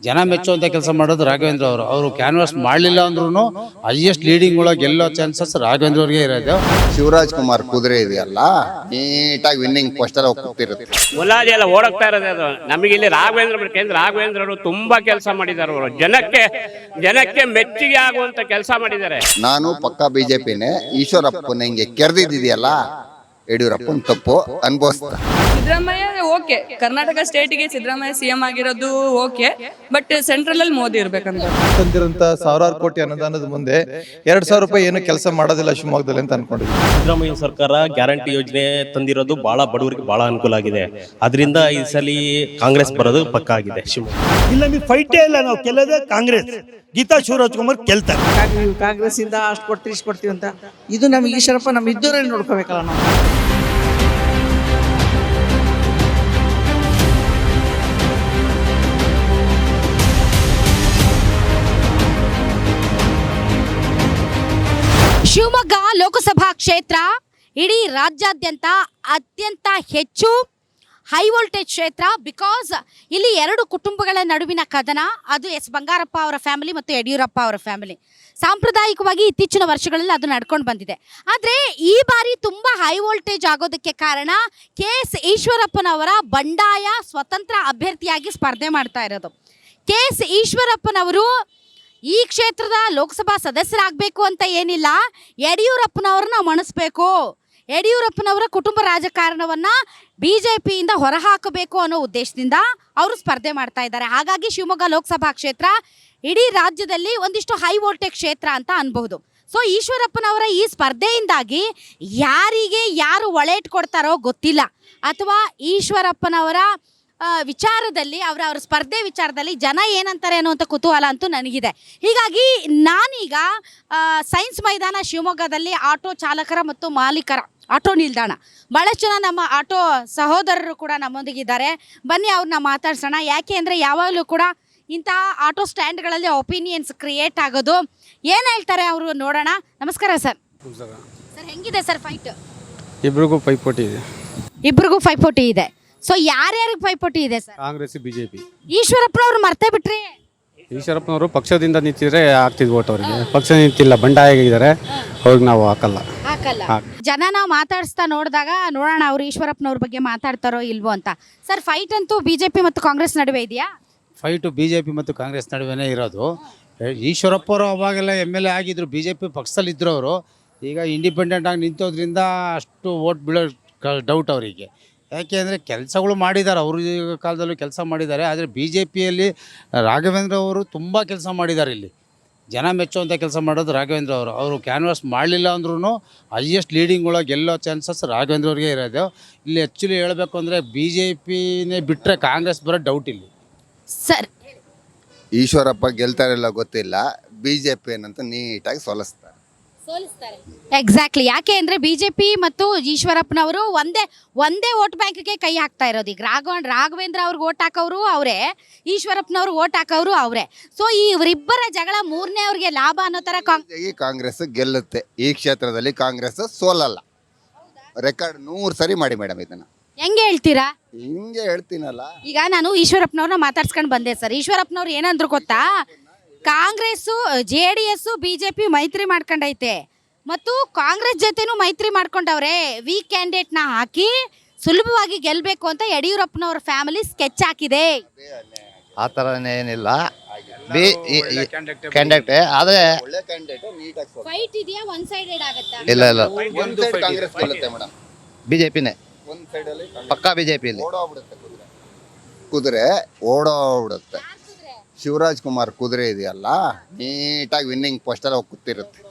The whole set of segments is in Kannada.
ಜನ ಮೆಚ್ಚುವಂಥ ಕೆಲಸ ಮಾಡೋದು ರಾಘವೇಂದ್ರ ಅವರು ಕ್ಯಾನ್ವಾಸ್ ಮಾಡಲಿಲ್ಲ ಅಂದ್ರೂ ಹೈಯೆಸ್ಟ್ ಲೀಡಿಂಗ್ ಒಳಗೆ ಗೆಲ್ಲೋ ಚಾನ್ಸಸ್ ರಾಘವೇಂದ್ರ ಅವ್ರಿಗೆ ಇರೋದು. ಶಿವರಾಜ್ ಕುಮಾರ್ ಕುದುರೆ ಇದೆಯಲ್ಲ, ನೀಟಾಗಿ ವಿನ್ನಿಂಗ್ ಪೋಸ್ಟರ್ ಕೂತಿರುತ್ತೆ. ಮುಲಾಜಿ ಎಲ್ಲ ಓಡಕ್ತಾ ಇರೋದು ಅದು. ನಮಗೆ ಇಲ್ಲಿ ರಾಘವೇಂದ್ರ ಕೇಂದ್ರ ರಾಘವೇಂದ್ರ ಅವರು ತುಂಬಾ ಕೆಲಸ ಮಾಡಿದ್ದಾರೆ. ಅವರು ಜನಕ್ಕೆ ಮೆಚ್ಚುಗೆ ಆಗುವಂತ ಕೆಲಸ ಮಾಡಿದ್ದಾರೆ. ನಾನು ಪಕ್ಕಾ ಬಿಜೆಪಿನೇ. ಈಶ್ವರಪ್ಪನ ಹಿಂಗೆ ಕೆರೆದಿದೆಯಲ್ಲ, ಯಡಿಯೂರಪ್ಪನ ತಪ್ಪು ಅನುಭವಿಸ್ತಾ. ಸಿದ್ದರಾಮಯ್ಯ ಓಕೆ, ಕರ್ನಾಟಕ ಸ್ಟೇಟ್ಗೆ ಸಿದ್ದರಾಮಯ್ಯ ಸಿಎಂ ಆಗಿರೋದು ಓಕೆ, ಬಟ್ ಸೆಂಟ್ರಲ್ ಅಲ್ಲಿ ಮೋದಿ ಇರ್ಬೇಕಂತ ತಂದಿರಂತ ಸಾವಿರಾರು ಕೋಟಿ ಅನುದಾನದ ಮುಂದೆ 2,000 ರೂಪಾಯಿ ಏನು ಕೆಲಸ ಮಾಡೋದಿಲ್ಲ ಶಿವಮೊಗ್ಗದಲ್ಲಿ ಅಂತ ಅನ್ಕೊಂಡಿದ್ವಿ. ಸಿದ್ದರಾಮಯ್ಯ ಸರ್ಕಾರ ಗ್ಯಾರಂಟಿ ಯೋಜನೆ ತಂದಿರೋದು ಬಹಳ ಬಡವರಿಗೆ ಬಹಳ ಅನುಕೂಲ ಆಗಿದೆ. ಅದರಿಂದ ಈ ಸಲ ಕಾಂಗ್ರೆಸ್ ಬರೋದು ಪಕ್ಕ ಆಗಿದೆ. ಶಿವಮೊಗ್ಗ ಇಲ್ಲ, ನೀವು ಫೈಟೇ ಇಲ್ಲ, ನಾವು ಕೆಲದೇ ಕಾಂಗ್ರೆಸ್. ಗೀತಾ ಶಿವರಾಜ್ ಕುಮಾರ್ ಗೆಲ್ತಾರೆ. ಕಾಂಗ್ರೆಸ್ ಇಂದ ಅಷ್ಟು ಕೊಡ್ತೀವಿ ಇಷ್ಟು ಕೊಡ್ತೀವಿ ಅಂತ ಇದು ನಮಗೆ ಈಶ್ವರಪ್ಪ ನಮ್ಮ ಇದ್ದೂರಲ್ಲಿ ನೋಡ್ಕೋಬೇಕಲ್ಲ ನಾವು. ಶಿವಮೊಗ್ಗ ಲೋಕಸಭಾ ಕ್ಷೇತ್ರ ಇಡೀ ರಾಜ್ಯಾದ್ಯಂತ ಅತ್ಯಂತ ಹೆಚ್ಚು ಹೈ ವೋಲ್ಟೇಜ್ ಕ್ಷೇತ್ರ. ಬಿಕಾಸ್ ಇಲ್ಲಿ ಎರಡು ಕುಟುಂಬಗಳ ನಡುವಿನ ಕದನ, ಅದು ಎಸ್ ಬಂಗಾರಪ್ಪ ಅವರ ಫ್ಯಾಮಿಲಿ ಮತ್ತು ಯಡಿಯೂರಪ್ಪ ಅವರ ಫ್ಯಾಮಿಲಿ. ಸಾಂಪ್ರದಾಯಿಕವಾಗಿ ಇತ್ತೀಚಿನ ವರ್ಷಗಳಲ್ಲಿ ಅದು ನಡ್ಕೊಂಡು ಬಂದಿದೆ. ಆದರೆ ಈ ಬಾರಿ ತುಂಬ ಹೈ ವೋಲ್ಟೇಜ್ ಆಗೋದಕ್ಕೆ ಕಾರಣ KS ಈಶ್ವರಪ್ಪನವರ ಬಂಡಾಯ ಸ್ವತಂತ್ರ ಅಭ್ಯರ್ಥಿಯಾಗಿ ಸ್ಪರ್ಧೆ ಮಾಡ್ತಾ ಇರೋದು. KS ಈಶ್ವರಪ್ಪನವರು ಈ ಕ್ಷೇತ್ರದ ಲೋಕಸಭಾ ಸದಸ್ಯರಾಗಬೇಕು ಅಂತ ಏನಿಲ್ಲ, ಯಡಿಯೂರಪ್ಪನವ್ರನ್ನ ಮಣಿಸ್ಬೇಕು, ಯಡಿಯೂರಪ್ಪನವರ ಕುಟುಂಬ ರಾಜಕಾರಣವನ್ನು BJPಯಿಂದ ಹೊರಹಾಕಬೇಕು ಅನ್ನೋ ಉದ್ದೇಶದಿಂದ ಅವರು ಸ್ಪರ್ಧೆ ಮಾಡ್ತಾ ಇದ್ದಾರೆ. ಹಾಗಾಗಿ ಶಿವಮೊಗ್ಗ ಲೋಕಸಭಾ ಕ್ಷೇತ್ರ ಇಡೀ ರಾಜ್ಯದಲ್ಲಿ ಒಂದಿಷ್ಟು ಹೈ ವೋಲ್ಟೇಜ್ ಕ್ಷೇತ್ರ ಅಂತ ಅನ್ಬಹುದು. ಸೊ ಈಶ್ವರಪ್ಪನವರ ಈ ಸ್ಪರ್ಧೆಯಿಂದಾಗಿ ಯಾರು ಒಳೇಟ್ ಕೊಡ್ತಾರೋ ಗೊತ್ತಿಲ್ಲ, ಅಥವಾ ಈಶ್ವರಪ್ಪನವರ ವಿಚಾರದಲ್ಲಿ ಅವರ ಸ್ಪರ್ಧೆ ವಿಚಾರದಲ್ಲಿ ಜನ ಏನಂತಾರೆ ಅನ್ನುವಂಥ ಕುತೂಹಲ ಅಂತೂ ನನಗಿದೆ. ಹೀಗಾಗಿ ನಾನೀಗ ಸೈನ್ಸ್ ಮೈದಾನ ಶಿವಮೊಗ್ಗದಲ್ಲಿ ಆಟೋ ಚಾಲಕರ ಮತ್ತು ಮಾಲೀಕರ ಆಟೋ ನಿಲ್ದಾಣ, ಭಾಳಷ್ಟು ಜನ ನಮ್ಮ ಆಟೋ ಸಹೋದರರು ಕೂಡ ನಮ್ಮೊಂದಿಗಿದ್ದಾರೆ. ಬನ್ನಿ ಅವ್ರನ್ನ ಮಾತಾಡ್ಸೋಣ. ಯಾಕೆ ಅಂದರೆ ಯಾವಾಗಲೂ ಕೂಡ ಇಂಥ ಆಟೋ ಸ್ಟ್ಯಾಂಡ್ಗಳಲ್ಲಿ ಒಪಿನಿಯನ್ಸ್ ಕ್ರಿಯೇಟ್ ಆಗೋದು. ಏನು ಹೇಳ್ತಾರೆ ಅವರು ನೋಡೋಣ. ನಮಸ್ಕಾರ ಸರ್. ಸರ್ ಹೆಂಗಿದೆ ಸರ್ ಫೈಟ್? ಇಬ್ರಿಗೂ ಪೈಪೋಟಿ ಇದೆ. ಸೊ ಯಾರ್ಯಾರಿಗೆ ಪೈಪೋಟಿ ಇದೆ ಸರ್? ಕಾಂಗ್ರೆಸ್ ಬಿಜೆಪಿ. ಈಶ್ವರಪ್ಪನವ್ರು ಮರ್ತೇ ಬಿಟ್ರಿ? ಈಶ್ವರಪ್ಪನವರು ಪಕ್ಷದಿಂದ ನಿಂತಿದ್ರೆ ಆಗ್ತಿದ್ ಓಟ್ ಅವರಿಗೆ. ಪಕ್ಷ ನಿಂತಿಲ್ಲ, ಬಂಡಾಯಾಗಿದ್ದಾರೆ, ಅವ್ರಿಗೆ ನಾವು ಹಾಕಲ್ಲ. ಜನನ ಮಾತಾಡಿಸ್ತಾ ನೋಡೋಣ ಅವ್ರು ಈಶ್ವರಪ್ಪನವ್ರ ಬಗ್ಗೆ ಮಾತಾಡ್ತಾರೋ ಇಲ್ವೋ ಅಂತ. ಸರ್ ಫೈಟ್ ಅಂತೂ BJP ಮತ್ತು ಕಾಂಗ್ರೆಸ್ ನಡುವೆ ಇದೆಯಾ? ಫೈಟು BJP ಮತ್ತು ಕಾಂಗ್ರೆಸ್ ನಡುವೆನೇ ಇರೋದು. ಈಶ್ವರಪ್ಪರು ಅವಾಗೆಲ್ಲ MLA ಆಗಿದ್ರು, BJP ಪಕ್ಷದಲ್ಲಿ ಇದ್ರು. ಅವರು ಈಗ ಇಂಡಿಪೆಂಡೆಂಟ್ ಆಗಿ ನಿಂತೋದ್ರಿಂದ ಅಷ್ಟು ಓಟ್ ಬೀಳೋ ಡೌಟ್ ಅವರಿಗೆ. ಯಾಕೆ ಅಂದರೆ ಕೆಲಸಗಳು ಮಾಡಿದ್ದಾರೆ, ಅವರು ಕಾಲದಲ್ಲೂ ಕೆಲಸ ಮಾಡಿದ್ದಾರೆ. ಆದರೆ BJPಯಲ್ಲಿ ರಾಘವೇಂದ್ರ ಅವರು ತುಂಬ ಕೆಲಸ ಮಾಡಿದ್ದಾರೆ. ಇಲ್ಲಿ ಜನ ಮೆಚ್ಚುವಂಥ ಕೆಲಸ ಮಾಡೋದು ರಾಘವೇಂದ್ರ ಅವರು ಕ್ಯಾನ್ವಾಸ್ ಮಾಡಲಿಲ್ಲ ಅಂದ್ರೂ ಹೈಯೆಸ್ಟ್ ಲೀಡಿಂಗ್ ಒಳಗೆ ಗೆಲ್ಲೋ ಚಾನ್ಸಸ್ ರಾಘವೇಂದ್ರ ಅವ್ರಿಗೆ ಇರೋದು. ಇಲ್ಲಿ ಆ್ಯಕ್ಚುಲಿ ಹೇಳಬೇಕು ಅಂದರೆ BJPನೇ ಬಿಟ್ಟರೆ ಕಾಂಗ್ರೆಸ್ ಬರೋ ಡೌಟ್ ಇಲ್ಲಿ. ಸರ್ ಈಶ್ವರಪ್ಪ ಗೆಲ್ತಾರಿಲ್ಲ ಗೊತ್ತಿಲ್ಲ, BJP ಏನಂತ ನೀಟಾಗಿ ಸೋಲಿಸ್ತಾರೆ. ಎಕ್ಸಾಕ್ಟ್ಲಿ. ಯಾಕೆ ಅಂದರೆ BJP ಮತ್ತು ಈಶ್ವರಪ್ಪನವರು ಒಂದೇ ವೋಟ್ ಬ್ಯಾಂಕ್ಗೆ ಕೈ ಹಾಕ್ತಾ ಇರೋದು. ಈಗ ರಾಘವೇಂದ್ರ ಅವ್ರಿಗೆ ಓಟ್ ಹಾಕೋರು ಅವರೇ, ಈಶ್ವರಪ್ಪನವ್ರು ಓಟ್ ಹಾಕೋರು ಅವರೇ. ಸೊ ಇವರಿಬ್ಬರ ಜಗಳ ಮೂರನೇ ಅವ್ರಿಗೆ ಲಾಭ ಅನ್ನೋ ಥರ ಕಾಂಗ್ರೆಸ್ ಗೆಲ್ಲುತ್ತೆ. ಈ ಕ್ಷೇತ್ರದಲ್ಲಿ ಕಾಂಗ್ರೆಸ್ ಸೋಲಲ್ಲ. ರೆಕಾರ್ಡ್ 100 ಸರಿ ಮಾಡಿ ಮೇಡಮ್. ಇದನ್ನ ಹೆಂಗೆ ಹೇಳ್ತೀರಾ? ಹಿಂಗೆ ಹೇಳ್ತೀನಲ್ಲ. ಈಗ ನಾನು ಈಶ್ವರಪ್ಪನವ್ರನ್ನ ಮಾತಾಡ್ಸ್ಕೊಂಡು ಬಂದೆ ಸರ್. ಈಶ್ವರಪ್ಪನವ್ರು ಏನಂದ್ರು ಗೊತ್ತಾ, ಕಾಂಗ್ರೆಸ್ಸು JDS BJP ಮೈತ್ರಿ ಮಾಡ್ಕೊಂಡೈತೆ ಮತ್ತು ಕಾಂಗ್ರೆಸ್ ಜೊತೆನೂ ಮೈತ್ರಿ ಮಾಡ್ಕೊಂಡವ್ರೆ. ವೀಕ್ ಕ್ಯಾಂಡಿಡೇಟ್ನ ಹಾಕಿ ಸುಲಭವಾಗಿ ಗೆಲ್ಲಬೇಕು ಅಂತ ಯಡಿಯೂರಪ್ಪನವ್ರ ಫ್ಯಾಮಿಲಿ ಸ್ಕೆಚ್ ಹಾಕಿದೆ. ಆ ಥರನೇ ಏನಿಲ್ಲ, ಕ್ಯಾಂಡಿಡೇಟ್ ಆದರೆ ಫೈಟ್ ಇದೆಯಾ, ಒನ್ ಸೈಡೆಡ್ ಆಗುತ್ತಾ? ಇಲ್ಲ, ಕಾಂಗ್ರೆಸ್ ಗೆಲ್ಲುತ್ತೆ ಮೇಡಮ್. BJPನೇ ಪಕ್ಕಾ. BJPಯಲ್ಲಿ ಕುದುರೆ ಓಡೋಗ್ಬಿಡುತ್ತೆ. ಶಿವರಾಜ್ ಕುಮಾರ್ ಕುದುರೆ ಇದೆಯಲ್ಲ, ನೀಟಾಗಿ ವಿನ್ನಿಂಗ್ ಪೋಸ್ಟರ್ ಕೂತಿರುತ್ತೆ.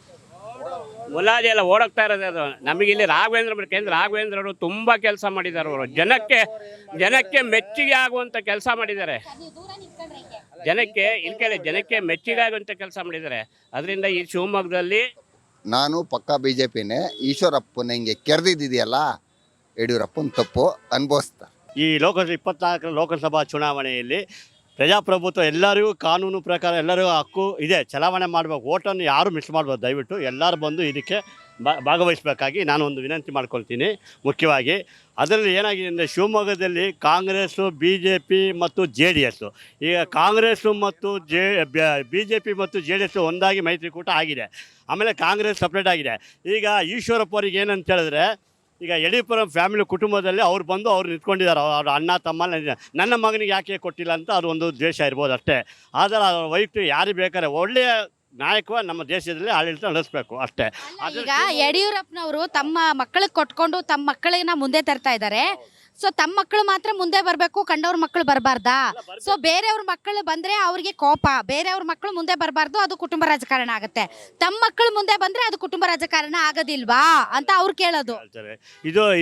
ಮುಲಾಜಿ ಎಲ್ಲ ಓಡಕ್ತಾ ಇರೋದು ಅದು. ನಮಗೆ ಇಲ್ಲಿ ರಾಘವೇಂದ್ರ ಕೇಂದ್ರ ರಾಘವೇಂದ್ರ ಅವರು ತುಂಬಾ ಕೆಲಸ ಮಾಡಿದ್ದಾರೆ. ಅವರು ಜನಕ್ಕೆ ಮೆಚ್ಚುಗೆ ಆಗುವಂತ ಕೆಲಸ ಮಾಡಿದ್ದಾರೆ. ಜನಕ್ಕೆ ಮೆಚ್ಚುಗೆ ಆಗುವಂತ ಕೆಲಸ ಮಾಡಿದ್ದಾರೆ. ಅದರಿಂದ ಈ ಶಿವಮೊಗ್ಗದಲ್ಲಿ ನಾನು ಪಕ್ಕಾ BJPನೇ. ಈಶ್ವರಪ್ಪನ ಹಿಂಗೆ ಕೆರೆದಿದೆಯಲ್ಲ, ಯಡಿಯೂರಪ್ಪನ ತಪ್ಪು ಅನುಭವಿಸ್ತಾರೆ. ಈ 24 ಲೋಕಸಭಾ ಚುನಾವಣೆಯಲ್ಲಿ ಪ್ರಜಾಪ್ರಭುತ್ವ ಎಲ್ಲರಿಗೂ ಕಾನೂನು ಪ್ರಕಾರ ಎಲ್ಲರಿಗೂ ಹಕ್ಕು ಇದೆ, ಚಲಾವಣೆ ಮಾಡಬೇಕು. ಓಟನ್ನು ಯಾರು ಮಿಸ್ ಮಾಡ್ಬೋದು. ದಯವಿಟ್ಟು ಎಲ್ಲರೂ ಬಂದು ಇದಕ್ಕೆ ಭಾಗವಹಿಸಬೇಕಾಗಿ ನಾನು ಒಂದು ವಿನಂತಿ ಮಾಡ್ಕೊಳ್ತೀನಿ. ಮುಖ್ಯವಾಗಿ ಅದರಲ್ಲಿ ಏನಾಗಿದೆ ಅಂದರೆ ಶಿವಮೊಗ್ಗದಲ್ಲಿ ಕಾಂಗ್ರೆಸ್ಸು BJP ಮತ್ತು JDS, ಈಗ ಕಾಂಗ್ರೆಸ್ಸು ಮತ್ತು BJP ಮತ್ತು JDS ಒಂದಾಗಿ ಮೈತ್ರಿಕೂಟ ಆಗಿದೆ. ಆಮೇಲೆ ಕಾಂಗ್ರೆಸ್ ಸಪ್ರೇಟ್ ಆಗಿದೆ. ಈಗ ಈಶ್ವರಪ್ಪ ಅವ್ರಿಗೆ ಏನಂತ ಹೇಳಿದ್ರೆ, ಈಗ ಯಡಿಯೂರಪ್ಪರ ಫ್ಯಾಮಿಲಿ ಕುಟುಂಬದಲ್ಲಿ ಅವ್ರು ಬಂದು ಅವ್ರು ನಿಂತ್ಕೊಂಡಿದ್ದಾರೆ. ಅವ್ರ ಅಣ್ಣ ತಮ್ಮ ನನ್ನ ಮಗನಿಗೆ ಯಾಕೆ ಕೊಟ್ಟಿಲ್ಲ ಅಂತ ಅದು ಒಂದು ದ್ವೇಷ ಇರ್ಬೋದು ಅಷ್ಟೇ. ಆದರೆ ಅವ್ರ ವೈಯಕ್ತಿಕ ಯಾರಿಗೆ ಬೇಕಾದ್ರೆ ಒಳ್ಳೆಯ ನಾಯಕ ನಮ್ಮ ದೇಶದಲ್ಲಿ ಆಡಳಿತ ನಡೆಸಬೇಕು ಅಷ್ಟೇ. ಈಗ ಯಡಿಯೂರಪ್ಪನವರು ತಮ್ಮ ಮಕ್ಕಳಿಗೆ ಕೊಟ್ಕೊಂಡು ತಮ್ಮ ಮಕ್ಕಳನ್ನ ಮುಂದೆ ತರ್ತಾ ಇದ್ದಾರೆ. ಸೊ ತಮ್ಮ ಮಕ್ಕಳು ಮಾತ್ರ ಮುಂದೆ ಬರಬೇಕು, ಕಂಡವ್ರ ಮಕ್ಕಳು ಬರಬಾರ್ದಾ? ಸೊ ಬೇರೆಯವ್ರ ಮಕ್ಕಳು ಬಂದ್ರೆ ಅವ್ರಿಗೆ ಕೋಪ, ಬೇರೆಯವ್ರ ಮಕ್ಕಳು ಮುಂದೆ ಬರಬಾರ್ದು, ಅದು ಕುಟುಂಬ ರಾಜಕಾರಣ ಆಗುತ್ತೆ. ತಮ್ಮ ಮಕ್ಕಳು ಮುಂದೆ ಬಂದ್ರೆ ಅದು ಕುಟುಂಬ ರಾಜಕಾರಣ ಆಗೋದಿಲ್ವಾ ಅಂತ ಅವ್ರು ಕೇಳೋದು.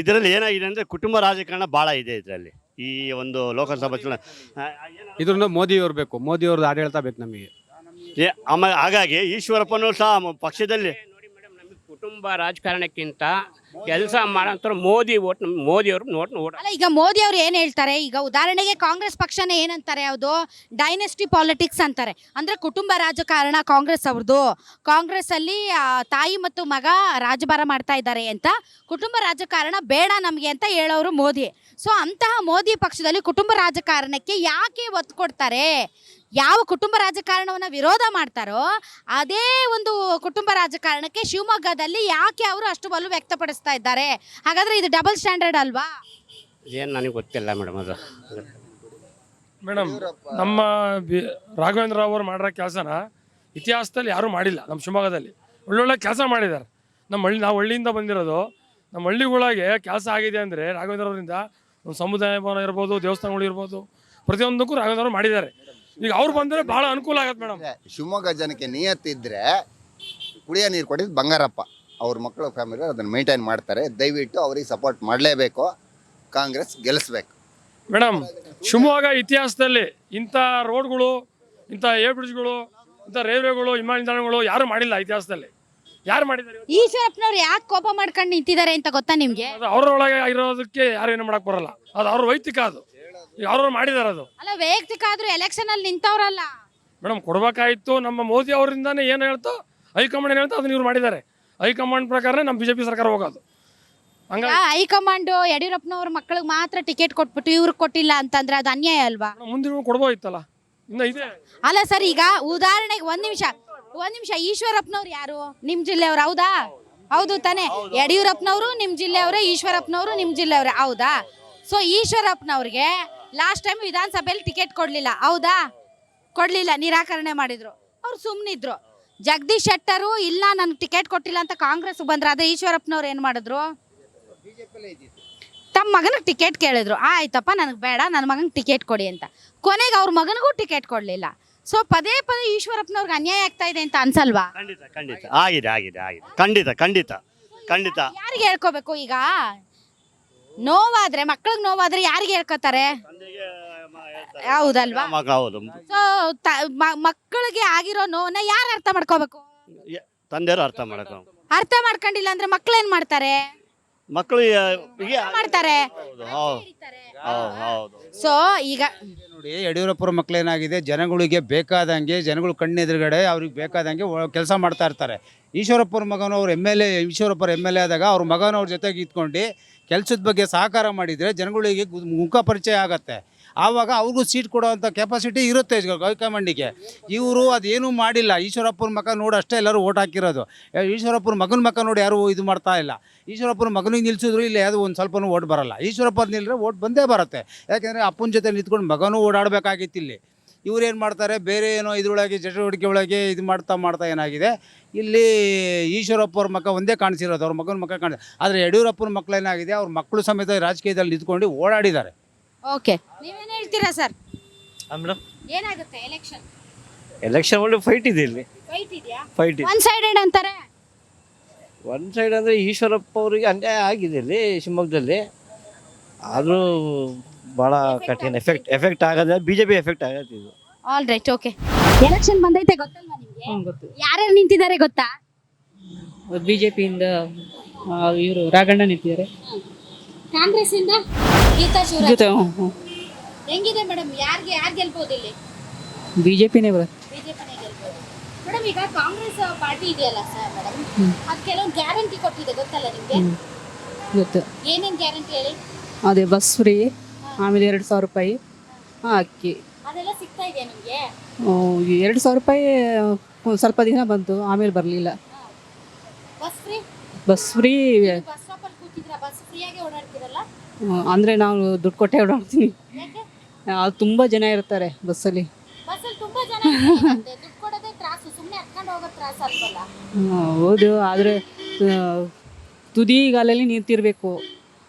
ಇದರಲ್ಲಿ ಏನಾಗಿದೆ ಅಂದರೆ ಕುಟುಂಬ ರಾಜಕಾರಣ ಭಾಳ ಇದೆ ಇದರಲ್ಲಿ. ಈ ಒಂದು ಲೋಕಸಭಾ ಚುನಾವಣೆ ಇದ್ರನ್ನ ಮೋದಿಯವ್ರು ಬೇಕು, ಮೋದಿಯವ್ರದ್ದು ಆಡಳಿತ ಬೇಕು ನಮಗೆ. ಆಮೇಲೆ ಹಾಗಾಗಿ ಈಶ್ವರಪ್ಪನೂ ಸಹ ಪಕ್ಷದಲ್ಲಿ ನೋಡಿ ಮೇಡಮ್, ನಮಗೆ ಕುಟುಂಬ ರಾಜಕಾರಣಕ್ಕಿಂತ ಕೆಲಸ ಮಾಡೋಂಥವ್ರು ಮೋದಿಯವರು ನೋಟ್ ಅಲ್ಲ, ಈಗ ಮೋದಿ ಅವ್ರು ಏನ್ ಹೇಳ್ತಾರೆ, ಈಗ ಉದಾಹರಣೆಗೆ ಕಾಂಗ್ರೆಸ್ ಪಕ್ಷನೇ ಏನಂತಾರೆ, ಯಾವುದು ಡೈನೆಸ್ಟಿ ಪಾಲಿಟಿಕ್ಸ್ ಅಂತಾರೆ. ಅಂದ್ರೆ ಕುಟುಂಬ ರಾಜಕಾರಣ ಕಾಂಗ್ರೆಸ್ ಅವ್ರದ್ದು. ಕಾಂಗ್ರೆಸ್ ಅಲ್ಲಿ ತಾಯಿ ಮತ್ತು ಮಗ ರಾಜಭಾರ ಮಾಡ್ತಾ ಇದ್ದಾರೆ ಅಂತ, ಕುಟುಂಬ ರಾಜಕಾರಣ ಬೇಡ ನಮಗೆ ಅಂತ ಹೇಳೋರು ಮೋದಿ. ಸೊ ಅಂತಹ ಮೋದಿ ಪಕ್ಷದಲ್ಲಿ ಕುಟುಂಬ ರಾಜಕಾರಣಕ್ಕೆ ಯಾಕೆ ಒತ್ತು ಕೊಡ್ತಾರೆ? ಯಾವ ಕುಟುಂಬ ರಾಜಕಾರಣವನ್ನ ವಿರೋಧ ಮಾಡ್ತಾರೋ ಅದೇ ಒಂದು ಕುಟುಂಬ ರಾಜಕಾರಣಕ್ಕೆ ಶಿವಮೊಗ್ಗದಲ್ಲಿ ಯಾಕೆ ಅವರು ಅಷ್ಟು ಒಲವು ವ್ಯಕ್ತಪಡಿಸ್ತಾ ಇದ್ದಾರೆ? ಹಾಗಾದ್ರೆ ಇದು ಡಬಲ್ ಸ್ಟ್ಯಾಂಡರ್ಡ್ ಅಲ್ವಾ? ಏನು ನನಗೆ ಗೊತ್ತಿಲ್ಲ ಮೇಡಮ್. ಅದು ಮೇಡಮ್, ನಮ್ಮ ರಾಘವೇಂದ್ರ ರಾವ್ ಅವರು ಮಾಡಿರೋ ಕೆಲಸನ ಇತಿಹಾಸದಲ್ಲಿ ಯಾರೂ ಮಾಡಿಲ್ಲ. ನಮ್ಮ ಶಿವಮೊಗ್ಗದಲ್ಲಿ ಒಳ್ಳೊಳ್ಳೆ ಕೆಲಸ ಮಾಡಿದ್ದಾರೆ. ನಾವು ಹಳ್ಳಿಯಿಂದ ಬಂದಿರೋದು. ನಮ್ಮ ಹಳ್ಳಿಗಳಿಗೆ ಕೆಲಸ ಆಗಿದೆ ಅಂದರೆ ರಾಘವೇಂದ್ರ ಅವರಿಂದ ಒಂದು ಸಮುದಾಯ ಭವನ ಇರ್ಬೋದು, ದೇವಸ್ಥಾನಗಳು ಇರ್ಬೋದು, ಪ್ರತಿಯೊಂದಕ್ಕೂ ರಾಘವೇಂದ್ರ ಅವರು ಮಾಡಿದ್ದಾರೆ. ಈಗ ಅವ್ರು ಬಂದರೆ ಭಾಳ ಅನುಕೂಲ ಆಗತ್ತೆ ಮೇಡಮ್. ಶಿವಮೊಗ್ಗ ಜನಕ್ಕೆ ನಿಯತ್ತಿದ್ರೆ ಕುಡಿಯೋ ನೀರು ಕೊಟ್ಟಿದ್ದು ಬಂಗಾರಪ್ಪ ಅವ್ರ ಮಕ್ಕಳ ಫ್ಯಾಮಿಲಿ ಅದನ್ನು ಮೇಂಟೈನ್ ಮಾಡ್ತಾರೆ. ದಯವಿಟ್ಟು ಅವ್ರಿಗೆ ಸಪೋರ್ಟ್ ಮಾಡಲೇಬೇಕು. ಕಾಂಗ್ರೆಸ್ ಗೆಲ್ಲಿಸ್ಬೇಕು ಮೇಡಮ್. ಶಿವಮೊಗ್ಗ ಇತಿಹಾಸದಲ್ಲಿ ಇಂಥ ರೋಡ್ಗಳು, ಇಂಥ ಬ್ರಿಡ್ಜ್ಗಳು, ಇಂಥ ರೈಲ್ವೆಗಳು, ವಿಮಾನ ನಿಲ್ದಾಣಗಳು ಯಾರು ಮಾಡಿಲ್ಲ ಇತಿಹಾಸದಲ್ಲಿ. ಯಾರು ಮಾಡಿದ್ದಾರೆ? ಈಶ್ವರಪ್ಪನವ್ರು ಯಾಕೆ ಕೋಪ ಮಾಡ್ಕೊಂಡು ನಿಂತಿದ್ದಾರೆ ಅಂತ ಗೊತ್ತಾ ನಿಮ್ಗೆ? ಅವರೊಳಗೆ ಇರೋದಕ್ಕೆ ಯಾರು ಏನು ಮಾಡಕ್ ಬರಲ್ಲ. ಅದು ಅವ್ರ ವೈಯಕ್ತಿಕ, ಅದು ಅವ್ರವ್ರು ಮಾಡಿದಾರೆ. ಅದು ಅಲ್ಲ, ವೈಯಕ್ತಿಕ ಆದ್ರೂ ಎಲೆಕ್ಷನ್ ಅಲ್ಲಿ ನಿಂತವ್ರಲ್ಲ ಮೇಡಮ್. ಕೊಡ್ಬೇಕಾಯ್ತು. ನಮ್ಮ ಮೋದಿ ಅವರಿಂದಾನೇ ಏನು ಹೇಳ್ತೋ, ಹೈಕಮಾಂಡ್ ಏನು ಹೇಳ್ತೋ ಅದನ್ನ ಇವ್ರು ಮಾಡಿದ್ದಾರೆ. ಹೈಕಮಾಂಡ್ ಪ್ರಕಾರ ನಮ್ಮ BJP ಸರ್ಕಾರ ಹೋಗೋದು. ಹಂಗಾಗಿ ಹೈಕಮಾಂಡ್ ಯಡಿಯೂರಪ್ಪನವ್ರ ಮಕ್ಕಳಿಗೆ ಮಾತ್ರ ಟಿಕೆಟ್ ಕೊಟ್ಬಿಟ್ಟು ಇವ್ರಿಗೆ ಕೊಟ್ಟಿಲ್ಲ ಅಂತಂದ್ರೆ ಅದು ಅನ್ಯಾಯ ಅಲ್ವಾ? ಮುಂದಿನ ಕೊಡ್ಬೋದಿತ್ತಲ್ಲ, ಇನ್ನ ಇದೆ. ಅಲ್ಲ ಸರ್, ಈಗ ಉದಾಹರಣೆಗೆ ಒಂದ್ ನಿಮಿಷ ಈಶ್ವರಪ್ಪನವ್ರು ಯಾರು? ನಿಮ್ ಜಿಲ್ಲೆಯವ್ರು ಹೌದಾ? ಹೌದು ತಾನೆ? ಯಡಿಯೂರಪ್ಪನವರು ನಿಮ್ ಜಿಲ್ಲೆಯವ್ರೆ, ಈಶ್ವರಪ್ಪನವರು ನಿಮ್ ಜಿಲ್ಲೆಯವ್ರೆ, ಹೌದಾ? ಸೊ ಈಶ್ವರಪ್ಪನವ್ರಿಗೆ ಲಾಸ್ಟ್ ಟೈಮ್ ವಿಧಾನಸಭೆಯಲ್ಲಿ ಟಿಕೆಟ್ ಕೊಡ್ಲಿಲ್ಲ, ಹೌದಾ? ಕೊಡ್ಲಿಲ್ಲ, ನಿರಾಕರಣೆ ಮಾಡಿದ್ರು. ಅವ್ರು ಸುಮ್ಮನಿದ್ರು. ಜಗದೀಶ್ ಶೆಟ್ಟರು ಇಲ್ಲ ನನ್ಗೆ ಟಿಕೆಟ್ ಕೊಟ್ಟಿಲ್ಲ ಅಂತ ಕಾಂಗ್ರೆಸ್ ಬಂದ್ರೆ, ಅದೇ ಈಶ್ವರಪ್ಪನವ್ರು ಏನ್ ಮಾಡಿದ್ರು? ತಮ್ಮ ಮಗನಿಗೆ ಟಿಕೆಟ್ ಕೇಳಿದ್ರು. ಆಯ್ತಪ್ಪ, ನನಗೆ ಬೇಡ, ನನ್ನ ಮಗನಿಗೆ ಟಿಕೆಟ್ ಕೊಡಿ ಅಂತ. ಕೊನೆಗೆ ಅವ್ರ ಮಗನಿಗೂ ಟಿಕೆಟ್ ಕೊಡ್ಲಿಲ್ಲ. ಸೊ ಪದೇ ಪದೇ ಈಶ್ವರಪ್ಪನವ್ರಿಗೆ ಅನ್ಯಾಯ ಆಗ್ತಾ ಇದೆ ಅಂತ ಅನ್ಸಲ್ವಾ? ಖಂಡಿತ ಆಗಿದೆ. ಖಂಡಿತ ಯಾರಿಗೆ ಹೇಳ್ಕೋಬೇಕು? ಈಗ ನೋವಾದ್ರೆ, ಮಕ್ಳಿಗೆ ನೋವಾದ್ರೆ ಯಾರಿಗೆ ಹೇಳ್ಕೊತಾರೆ? ಹೌದಲ್ವಾ? ಹೌದು. ಸೊ ಮಕ್ಕಳಿಗೆ ಆಗಿರೋ ನೋವನ್ನ ಯಾರು ಅರ್ಥ ಮಾಡ್ಕೋಬೇಕು? ತಂದೆಯವರು ಅರ್ಥ ಮಾಡಬೇಕು. ಅರ್ಥ ಮಾಡ್ಕೊಂಡಿಲ್ಲ ಅಂದ್ರೆ ಮಕ್ಳು ಏನ್ ಮಾಡ್ತಾರೆ? ಮಕ್ಕಳು ಮಾಡ್ತಾರೆ. ಸೊ ಈಗ ನೋಡಿ, ಯಡಿಯೂರಪ್ಪರ ಮಕ್ಕಳೇನಾಗಿದೆ, ಜನಗಳಿಗೆ ಬೇಕಾದಂಗೆ, ಜನಗಳು ಕಣ್ಣೆದುರುಗಡೆ ಅವ್ರಿಗೆ ಬೇಕಾದಂಗೆ ಕೆಲಸ ಮಾಡ್ತಾ ಇರ್ತಾರೆ. ಈಶ್ವರಪ್ಪರ ಮಗನವರು ಈಶ್ವರಪ್ಪರ MLA ಆದಾಗ ಅವ್ರ ಮಗನವ್ರ ಜೊತೆಗೆ ಇದ್ಕೊಂಡು ಕೆಲಸದ ಬಗ್ಗೆ ಸಹಕಾರ ಮಾಡಿದರೆ ಜನಗಳಿಗೆ ಮುಖ ಪರಿಚಯ ಆಗತ್ತೆ. ಆವಾಗ ಅವ್ರಿಗೂ ಸೀಟ್ ಕೊಡೋವಂಥ ಕೆಪಾಸಿಟಿ ಇರುತ್ತೆ ಹೈಕಮಾಂಡಿಗೆ. ಇವರು ಅದೇನೂ ಮಾಡಿಲ್ಲ. ಈಶ್ವರಪ್ಪನ ಮಗ ನೋಡಿ ಅಷ್ಟೇ ಎಲ್ಲರೂ ಓಟ್ ಹಾಕಿರೋದು. ಈಶ್ವರಪ್ಪನ ಮಗನ ಮಗ ನೋಡಿ ಯಾರು ಇದು ಮಾಡ್ತಾ ಇಲ್ಲ. ಈಶ್ವರಪ್ಪನ ಮಗನಿಗೆ ನಿಲ್ಸಿದ್ರು ಇಲ್ಲಿ ಯಾವುದೋ ಒಂದು ಸ್ವಲ್ಪನೂ ಓಟ್ ಬರಲ್ಲ. ಈಶ್ವರಪ್ಪನ ನಿಲ್ಲರೆ ಓಟ್ ಬಂದೇ ಬರುತ್ತೆ. ಯಾಕೆಂದರೆ ಅಪ್ಪನ ಜೊತೆ ನಿಂತ್ಕೊಂಡು ಮಗನೂ ಓಡಾಡಬೇಕಾಗಿತ್ತು. ಇಲ್ಲಿ ಇವ್ರು ಏನು ಮಾಡ್ತಾರೆ, ಬೇರೆ ಏನೋ ಇದರೊಳಗೆ ಚಟುವಟಿಕೆ ಒಳಗೆ ಇದು ಮಾಡ್ತಾ ಏನಾಗಿದೆ, ಇಲ್ಲಿ ಈಶ್ವರಪ್ಪವ್ರ ಮಗ ಒಂದೇ ಕಾಣಿಸಿರೋದು, ಅವ್ರ ಮಗನ ಮಗ ಕಾಣಿಸ್. ಆದರೆ ಯಡಿಯೂರಪ್ಪನ ಮಕ್ಕಳೇನಾಗಿದೆ, ಅವ್ರ ಮಕ್ಕಳು ಸಮೇತ ರಾಜಕೀಯದಲ್ಲಿ ನಿಂತ್ಕೊಂಡು ಓಡಾಡಿದ್ದಾರೆ. ಓಕೆ, ನೀವೇನು ಹೇಳ್ತೀರಾ ಸರ್? ಮೇಡಮ್, ಏನಾಗುತ್ತೆ ಎಲೆಕ್ಷನ್ ಒಳ್ಳೆ ಫೈಟ್ ಇದೆ ಇಲ್ಲಿ. ಫೈಟ್ ಒನ್ ಸೈಡೆಡ್ ಅಂತಾರೆ. ಒನ್ ಸೈಡ್ ಅಂದರೆ ಈಶ್ವರಪ್ಪ ಅವರಿಗೆ ಅನ್ಯಾಯ ಆಗಿದೆ ಇಲ್ಲಿ ಶಿವಮೊಗ್ಗದಲ್ಲಿ. ಆದರೂ ಭಾಳ ಕಠಿಣ ಎಫೆಕ್ಟ್ ಆಗೋದೇ BJP ಎಫೆಕ್ಟ್ ಆಗತ್ತೆ ಇದು. All right, okay. ಎಲೆಕ್ಷನ್ ಬಂದೈತೆ, ಗೊತ್ತಲ್ವಾ ನಿಮಗೆ? ಯಾರ್ಯಾರು ನಿಂತಿದ್ದಾರೆ ಗೊತ್ತಾ? BJP ಇಂದ ಇವರು ರಾಘಣ್ಣ ನಿಂತಿದ್ದಾರೆ. ಕಾಂಗ್ರೆಸ್ ಇಂದ ಗೀತಾ ಶಿವರಾಜ್. ಹೆಂಗಿದೆ ಮೇಡಮ್? ಯಾರು ಗೆಲ್ಬಹುದು ಇಲ್ಲಿ? BJPನೇ ಬರುತ್ತೆ. ಬಿಜೆಪಿನೇ ಗೆಲ್ಬಹುದು. ಮೇಡಮ್, ಮೇಡಮ್ ಈಗ ಕಾಂಗ್ರೆಸ್ ಪಾರ್ಟಿ ಇದೆಯಲ್ಲ ಸರ್ ಮೇಡಮ್, ಅದು ಕೆಲವೊಂದು ಗ್ಯಾರಂಟಿ ಕೊಟ್ಟಿದೆ ಗೊತ್ತಲ್ಲ ನಿಮಗೆ? ಗೊತ್ತು. ಏನೇನು ಗ್ಯಾರಂಟಿ ಹೇಳಿ? ಅದೇ ಬಸ್ ಫ್ರೀ, ಆಮೇಲೆ 2,000 ರೂಪಾಯಿ ಅಕ್ಕಿ, ಅದೆಲ್ಲ ಸಿಗ್ತಾ ಇದೆಯಾ ನಿಮಗೆ? 2,000 ರೂಪಾಯಿ ಸ್ವಲ್ಪ ದಿನ ಬಂತು, ಆಮೇಲೆ ಬರಲಿಲ್ಲ. Bus free? Bus free bus ಸ್ಟಾಪಲ್ಲಿ ಕೂತಿದ್ರ ಬಸ್ ಫ್ರೀಯಾಗಿ ಓಡಾಡ್ತಿರಲ್ಲ? ಅಂದರೆ ನಾವು ದುಡ್ಡು ಕೊಟ್ಟೆ ಓಡಾಡ್ತೀನಿ. ಯಾಕೆ? ತುಂಬ ಜನ ಇರ್ತಾರೆ ಬಸ್ಸಲ್ಲಿ. ಬಸ್ಸಲ್ಲಿ ತುಂಬಾ ಜನ ಇರುತ್ತೆ, ದುಡ್ಡು ಕೊಡೋದೇ ತ್ರಾಸು, ಸುಮ್ಮನೆ ಹತ್ಕೊಂಡು ಹೋಗೋದು ತ್ರಾಸು ಅಲ್ವಲ್ಲ? ಹೌದು, ಆದರೆ ತುದಿಗಾಲಲ್ಲಿ ನಿಂತಿರಬೇಕು,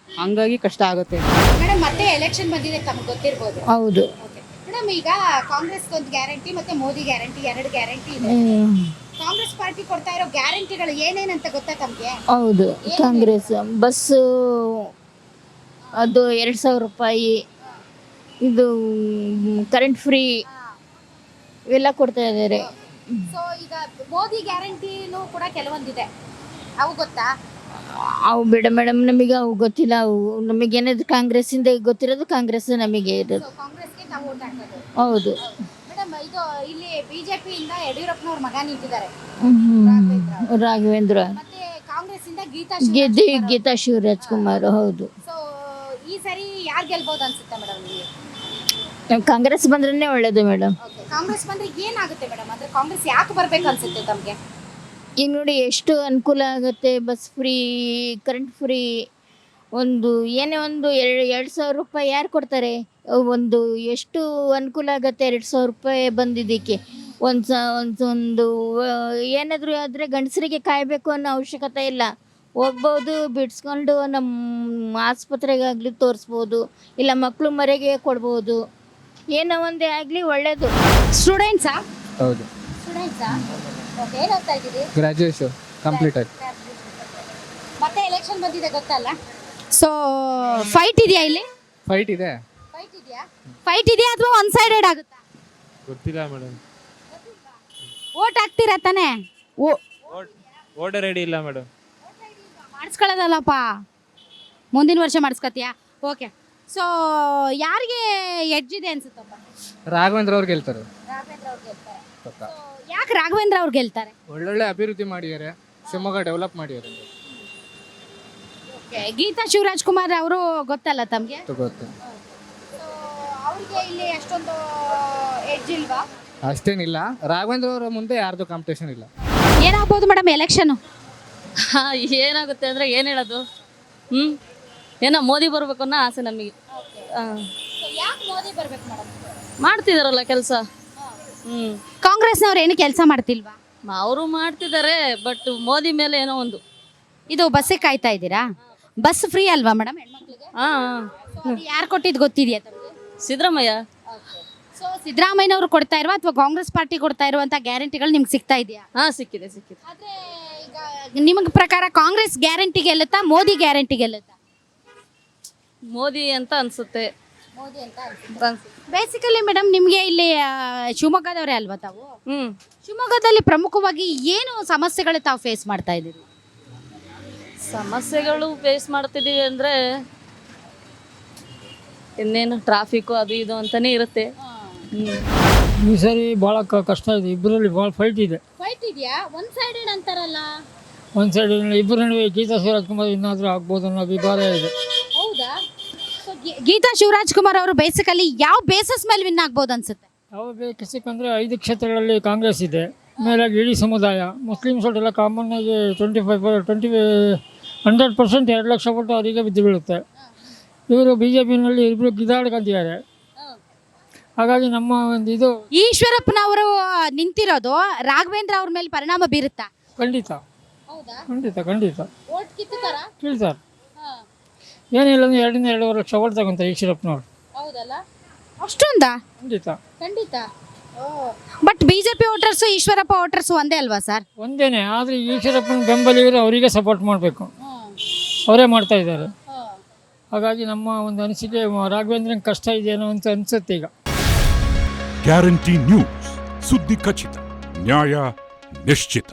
ಹಂಗಾಗಿ ಕಷ್ಟ ಆಗುತ್ತೆ. ಮೇಡಮ್ ಮತ್ತೆ ಎಲೆಕ್ಷನ್ ಬಂದಿದೆ, ತಮ್ಗೆ ಗೊತ್ತಿರ್ಬೋದು. ಹೌದು. ಮೇಡಮ್ ಈಗ ಕಾಂಗ್ರೆಸ್ ಒಂದು ಗ್ಯಾರಂಟಿ ಮತ್ತೆ ಮೋದಿ ಗ್ಯಾರಂಟಿ, 2 ಗ್ಯಾರಂಟಿ ಇದೆ. ಕಾಂಗ್ರೆಸ್ ಪಾರ್ಟಿ ಕೊಡ್ತಾ ಇರೋ ಗ್ಯಾರಂಟಿಗಳು ಏನೇನಂತ ಗೊತ್ತಾ ತಮ್ಗೆ? ಹೌದು, ಕಾಂಗ್ರೆಸ್ ಬಸ್ಸು ಅದು 2,000 ರೂಪಾಯಿ, ಇದು ಕರೆಂಟ್ ಫ್ರೀ ಇವೆಲ್ಲ ಕೊಡ್ತಾ ಇದ್ದಾರೆ. ಸೊ ಈಗ ಮೋದಿ ಗ್ಯಾರಂಟಿನೂ ಕೂಡ ಕೆಲವೊಂದಿದೆ, ಅವು ಗೊತ್ತಾ? ಅವು ಬಿಡ ಮೇಡಮ್, ನಮಗೆ ಅವು ಗೊತ್ತಿಲ್ಲ. ಅವು ನಮಗೇನಾದ್ರು ಕಾಂಗ್ರೆಸ್ಸಿಂದ ಗೊತ್ತಿರೋದು ಕಾಂಗ್ರೆಸ್ ನಮಗೆ ಇರೋದು. ಕಾಂಗ್ರೆಸ್ಗೆ ತಾವು ವೋಟ್ ಹಾಕೋದು. ಹೌದು. ಮೇಡಮ್ ಇದು ಇಲ್ಲಿ ಬಿಜೆಪಿಯಿಂದ ಯಡಿಯೂರಪ್ಪನವ್ರ ಮಗ ನಿಂತಿದ್ದಾರೆ, ರಾಘವೇಂದ್ರ. ಮತ್ತೆ ಕಾಂಗ್ರೆಸ್ ಇಂದ ಗೀತಾ ಶಿವರಾಜ್ಕುಮಾರ್. ಹೌದು. ಸೊ ಈ ಸರಿ ಯಾರು ಗೆಲ್ಬಹುದು ಅನ್ಸುತ್ತೆ ಮೇಡಮ್ ನಿಮಗೆ? ಕಾಂಗ್ರೆಸ್ ಬಂದ್ರೆ ಒಳ್ಳೇದು ಮೇಡಮ್. ಕಾಂಗ್ರೆಸ್ ಬಂದ್ರೆ ಏನಾಗುತ್ತೆ ಮೇಡಮ್? ಅಂದ್ರೆ ಕಾಂಗ್ರೆಸ್ ಯಾಕೆ ಬರ್ಬೇಕು ಅನ್ಸುತ್ತೆ ತಮಗೆ? ಈಗ ನೋಡಿ ಎಷ್ಟು ಅನುಕೂಲ ಆಗುತ್ತೆ, ಬಸ್ ಫ್ರೀ, ಕರೆಂಟ್ ಫ್ರೀ. ಒಂದು ಏನೇ ಒಂದು 2,000 ರೂಪಾಯಿ ಯಾರು ಕೊಡ್ತಾರೆ? ಒಂದು ಎಷ್ಟು ಅನುಕೂಲ ಆಗುತ್ತೆ 2,000 ರೂಪಾಯಿ ಬಂದಿದ್ದಕ್ಕೆ. ಒಂದು ಏನಾದರೂ ಆದರೆ ಗಂಡಸರಿಗೆ ಕಾಯಬೇಕು ಅನ್ನೋ ಅವಶ್ಯಕತೆ ಇಲ್ಲ, ಹೋಗ್ಬೋದು, ಬಿಡಿಸ್ಕೊಂಡು ನಮ್ಮ ಆಸ್ಪತ್ರೆಗಾಗಲಿ ತೋರಿಸ್ಬೋದು, ಇಲ್ಲ ಮಕ್ಕಳು ಮರೆಗೆ ಕೊಡ್ಬೋದು, ಏನೋ ಒಂದೇ ಆಗಲಿ ಒಳ್ಳೆಯದು. ಸ್ಟೂಡೆಂಟ್ಸಾ? ಹೌದು, ಸ್ಟೂಡೆಂಟ್ಸಾ? ಓಕೆ, ಏನು ಓದ್ತಾ ಇದ್ದೀರಿ? ಗ್ರಾಜುಯೇಷನ್ ಕಂಪ್ಲೀಟ್ ಆಯ್ತು. ಮತ್ತೆ ಎಲೆಕ್ಷನ್ ಬಂದಿದೆ ಗೊತ್ತಲ್ಲ, ಸೊ ಫೈಟ್ ಇದೆಯಾ ಇಲ್ಲಿ? ಫೈಟ್ ಇದೆ. ಫೈಟ್ ಇದೆಯಾ ಅಥವಾ ಒನ್ ಸೈಡೆಡ್ ಆಗುತ್ತಾ? ಗೊತ್ತಿಲ್ಲ ಮೇಡಮ್. ವೋಟ್ ಹಾಕ್ತೀರಾ ತಾನೇ? ಓಟ ರೆಡಿ ಇಲ್ಲ ಮೇಡಮ್. ಮಾಡಿಸ್ಕೊಳ್ಳೋದಲ್ಲಪ್ಪ, ಮುಂದಿನ ವರ್ಷ ಮಾಡಿಸ್ಕೊತೀಯಾ? ಓಕೆ, ಸೊ ಯಾರಿಗೆ ಎಡ್ಜ್ ಇದೆ ಅನ್ಸುತ್ತಪ್ಪ? ರಾಘವೇಂದ್ರ ಅವ್ರು ಗೆಲ್ತಾರೆ. ರಾಘವೇಂದ್ರ ಅವ್ರು ಗೆಲ್ತಾರೆ. ಯಾಕೆ ರಾಘವೇಂದ್ರ ಅವ್ರು ಗೆಲ್ತಾರೆ? ಒಳ್ಳೊಳ್ಳೆ ಅಭಿವೃದ್ಧಿ ಮಾಡಿದ್ದಾರೆ, ಶಿವಮೊಗ್ಗ ಡೆವಲಪ್ ಮಾಡಿದ್ದಾರೆ. ಓಕೆ, ಗೀತಾ ಶಿವರಾಜ್ಕುಮಾರ್ ಅವರು ಗೊತ್ತಲ್ಲ ತಮಗೆ? ಗೊತ್ತು. ಅವ್ರಿಗೆ ಇಲ್ಲಿ ಅಷ್ಟೊಂದು ಎಡ್ಜ್ ಇಲ್ವಾ? ಅಷ್ಟೇನಿಲ್ಲ, ರಾಘವೇಂದ್ರ ಅವರ ಮುಂದೆ ಯಾರ್ದು ಕಾಂಪಿಟೇಷನ್ ಇಲ್ಲ. ಏನಾಗ್ಬೋದು ಮೇಡಮ್ ಎಲೆಕ್ಷನ್? ಏನಾಗುತ್ತೆ ಅಂದರೆ ಏನು ಹೇಳೋದು, ಏನೋ ಮೋದಿ ಬರಬೇಕು ಅನ್ನೋ ಆಸೆ ನಮಗೆ. ಯಾಕೆ ಮೋದಿ ಬರ್ಬೇಕು ಮೇಡಮ್? ಮಾಡ್ತಿದಾರಲ್ಲ ಕೆಲಸ. ಕಾಂಗ್ರೆಸ್ನವ್ರು ಏನು ಕೆಲಸ ಮಾಡ್ತಿಲ್ವಾ? ಅವರು ಮಾಡ್ತಿದ್ದಾರೆ, ಬಟ್ ಮೋದಿ ಮೇಲೆ ಏನೋ ಒಂದು. ಇದು ಬಸ್ಸಿಗೆ ಕಾಯ್ತಾ ಇದ್ದೀರಾ? ಬಸ್ ಫ್ರೀ ಅಲ್ವಾ ಮೇಡಮ್ ಹೆಣ್ಮಕ್ಳಿಗೆ? ಯಾರು ಕೊಟ್ಟಿದ್ದು ಗೊತ್ತಿದೆಯಾ ತಮಗೆ? ಸಿದ್ದರಾಮಯ್ಯ. ಸೊ ಸಿದ್ದರಾಮಯ್ಯನವರು ಕೊಡ್ತಾ ಇರುವ ಅಥವಾ ಕಾಂಗ್ರೆಸ್ ಪಾರ್ಟಿ ಕೊಡ್ತಾ ಇರುವಂತ ಗ್ಯಾರಂಟಿಗಳು ನಿಮ್ಗೆ ಸಿಗ್ತಾ ಇದೆಯಾ? ಸಿಕ್ಕಿದೆ. ಆದ್ರೆ ಈಗ ನಿಮಗೆ ಪ್ರಕಾರ ಕಾಂಗ್ರೆಸ್ ಗ್ಯಾರಂಟಿ ಗೆಲ್ಲುತ್ತಾ, ಮೋದಿ ಗ್ಯಾರಂಟಿ ಗೆಲ್ಲುತ್ತಾ? ಮೋದಿ ಅಂತ ಅನ್ಸುತ್ತೆ. ಮೋದಿ ಅಂತ ಬೇಸಿಕಲಿ ಮೇಡಮ್, ನಿಮಗೆ ಇಲ್ಲಿ ಶಿವಮೊಗ್ಗದವರೇ ಅಲ್ವಾ ತಾವು? ಶಿವಮೊಗ್ಗದಲ್ಲಿ ಪ್ರಮುಖವಾಗಿ ಏನು ಸಮಸ್ಯೆಗಳು ತಾವು ಫೇಸ್ ಮಾಡ್ತಾ ಇದ್ದೀರಿ? ಸಮಸ್ಯೆಗಳು ಫೇಸ್ ಮಾಡ್ತಿದ್ದೀವಿ ಅಂದರೆ ಇನ್ನೇನು ಟ್ರಾಫಿಕ್ಕು ಅದು ಇದು ಅಂತಲೇ ಇರುತ್ತೆ. ಈ ಸರಿ ಭಾಳ ಕಷ್ಟ ಇದೆ, ಇಬ್ಬರಲ್ಲಿ ಭಾಳ ಫೈಟ್ ಇದೆ. ಫೈಟ್ ಇದೆಯಾ? ಒನ್ ಸೈಡೆಡ್ ಅಂತಾರಲ್ಲ. ಒಂದು ಸೈಡ್ ಇಬ್ಬರ ನಡುವೆ ಗೀತಾ ಶಿವರಾಜ್ಕುಮಾರ್ ಇನ್ನಾದರೂ ಆಗ್ಬೋದು ಅನ್ನೋ ಅಭಿಪ್ರಾಯ ಇದೆ. ಹೌದಾ? ಗೀತಾ ಶಿವರಾಜ್ಕುಮಾರ್ ಅವರು ಬೇಸಿಕಲಿ ಯಾವ ಬೇಸಸ್ ಮೇಲೆ ವಿನ್ ಆಗ್ಬೋದು ಅನ್ಸುತ್ತೆ? ಯಾವ ಬೇಕಂದ್ರೆ 5 ಕ್ಷೇತ್ರಗಳಲ್ಲಿ ಕಾಂಗ್ರೆಸ್ ಇದೆ, ಮೇಲಾಗಿ ಇಡೀ ಸಮುದಾಯ ಮುಸ್ಲಿಮ್ಸ್ ಎಲ್ಲ ಕಾಮನ್ ಆಗಿ 100% 2 ಲಕ್ಷ ಕೊಟ್ಟು ಅವರಿಗೆ ಬಿದ್ದು ಬೀಳುತ್ತೆ. ಇವರು BJPನಲ್ಲಿ ಇಬ್ಬರು ಗಿದಾಡ್ಕೊಂತಿದ್ದಾರೆ. ಹಾಗಾಗಿ ನಮ್ಮ ಒಂದು ಇದು ಈಶ್ವರಪ್ಪನವರು ನಿಂತಿರೋದು ರಾಘವೇಂದ್ರ ಅವ್ರ ಮೇಲೆ ಪರಿಣಾಮ ಬೀರುತ್ತಾ? ಖಂಡಿತ ಕೇಳ್ತಾರೆ. ಏನಿಲ್ಲ ಅಂದ್ರೆ 2-2.5 ಲಕ್ಷ ಓಟ್ ತಗೊಂತಾರೆ ಈಶ್ವರಪ್ಪನವ್ರು. ಅಷ್ಟೊಂದಾ? ಖಂಡಿತ. But BJP voters Eshwarappa voters ಒಂದೇ ಅಲ್ವಾ ಸರ್? ಒಂದೇನೆ, ಆದರೆ ಈಶ್ವರಪ್ಪನ ಬೆಂಬಲಿಗರು ಅವರಿಗೆ ಸಪೋರ್ಟ್ ಮಾಡಬೇಕು, ಅವರೇ ಮಾಡ್ತಾ ಇದ್ದಾರೆ. ಹಾಗಾಗಿ ನಮ್ಮ ಒಂದು ಅನಿಸಿಕೆ ರಾಘವೇಂದ್ರನ್ ಕಷ್ಟ ಇದೆಯೇನೋ ಅಂತ ಅನಿಸುತ್ತೆ ಈಗ. ಗ್ಯಾರಂಟಿ ನ್ಯೂಸ್, ಸುದ್ದಿ ಖಚಿತ, ನ್ಯಾಯ ನಿಶ್ಚಿತ.